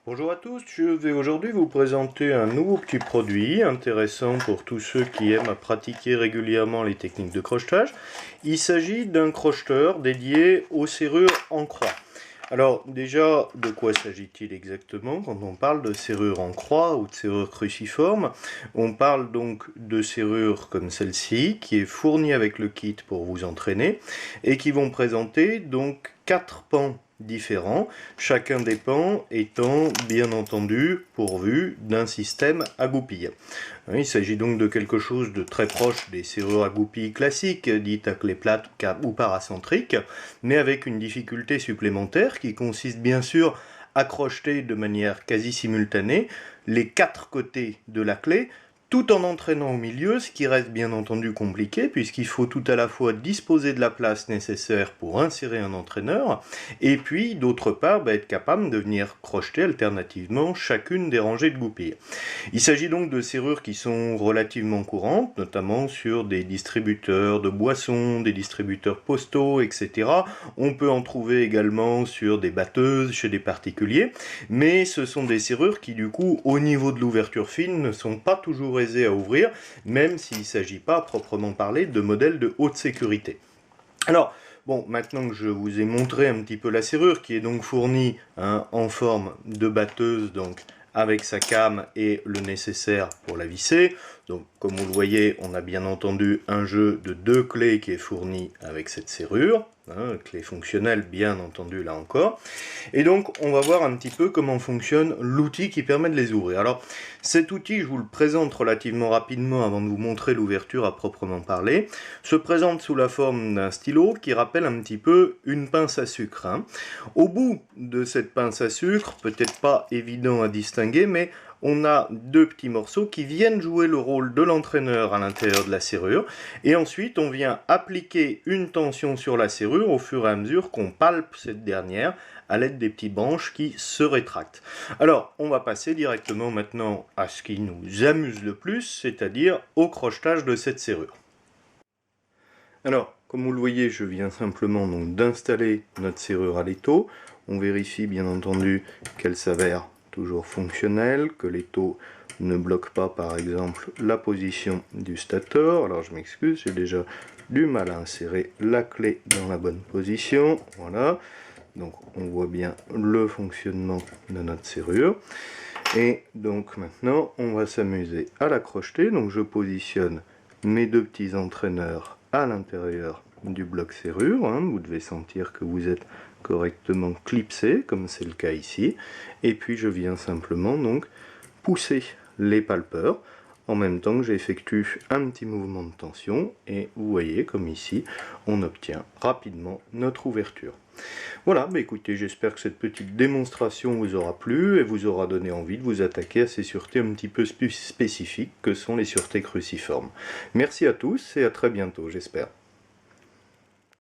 Bonjour à tous, je vais aujourd'hui vous présenter un nouveau petit produit intéressant pour tous ceux qui aiment à pratiquer régulièrement les techniques de crochetage. Il s'agit d'un crocheteur dédié aux serrures en croix. Alors déjà, de quoi s'agit-il exactement quand on parle de serrures en croix ou de serrures cruciformes? On parle donc de serrures comme celle-ci qui est fournie avec le kit pour vous entraîner et qui vont présenter donc 4 pans différents, chacun des pans étant bien entendu pourvu d'un système à goupilles. Il s'agit donc de quelque chose de très proche des serrures à goupilles classiques, dites à clé plate ou paracentriques, mais avec une difficulté supplémentaire qui consiste bien sûr à crocheter de manière quasi simultanée les 4 côtés de la clé, tout en entraînant au milieu, ce qui reste bien entendu compliqué, puisqu'il faut tout à la fois disposer de la place nécessaire pour insérer un entraîneur, et puis d'autre part être capable de venir crocheter alternativement chacune des rangées de goupilles. Il s'agit donc de serrures qui sont relativement courantes, notamment sur des distributeurs de boissons, des distributeurs postaux, etc. On peut en trouver également sur des batteuses, chez des particuliers, mais ce sont des serrures qui du coup, au niveau de l'ouverture fine, ne sont pas toujours aisées à ouvrir, même s'il ne s'agit pas à proprement parler de modèles de haute sécurité. Alors, bon, maintenant que je vous ai montré un petit peu la serrure, qui est donc fournie en forme de batteuse, donc avec sa came et le nécessaire pour la visser. Donc, comme vous le voyez, on a bien entendu un jeu de 2 clés qui est fourni avec cette serrure. Clé fonctionnelle, bien entendu, là encore. Et donc, on va voir un petit peu comment fonctionne l'outil qui permet de les ouvrir. Alors, cet outil, je vous le présente relativement rapidement avant de vous montrer l'ouverture à proprement parler, se présente sous la forme d'un stylo qui rappelle un petit peu une pince à sucre. Au bout de cette pince à sucre, peut-être pas évident à distinguer, mais on a 2 petits morceaux qui viennent jouer le rôle de l'entraîneur à l'intérieur de la serrure. Et ensuite, on vient appliquer une tension sur la serrure au fur et à mesure qu'on palpe cette dernière à l'aide des petits branches qui se rétractent. Alors, on va passer directement maintenant à ce qui nous amuse le plus, c'est-à-dire au crochetage de cette serrure. Alors, comme vous le voyez, je viens simplement donc d'installer notre serrure à l'étau. On vérifie bien entendu qu'elle s'avère toujours fonctionnelle, que l'étau ne bloque pas par exemple la position du stator. Alors je m'excuse, j'ai déjà du mal à insérer la clé dans la bonne position. Voilà, donc on voit bien le fonctionnement de notre serrure. Et donc maintenant on va s'amuser à la crocheter. Donc je positionne mes 2 petits entraîneurs à l'intérieur du bloc serrure. Vous devez sentir que vous êtes correctement clipsé, comme c'est le cas ici. Et puis je viens simplement donc pousser les palpeurs en même temps que j'effectue un petit mouvement de tension, et vous voyez comme ici on obtient rapidement notre ouverture. Voilà, écoutez, j'espère que cette petite démonstration vous aura plu et vous aura donné envie de vous attaquer à ces sûretés un petit peu spécifiques que sont les sûretés cruciformes. Merci à tous et à très bientôt, j'espère.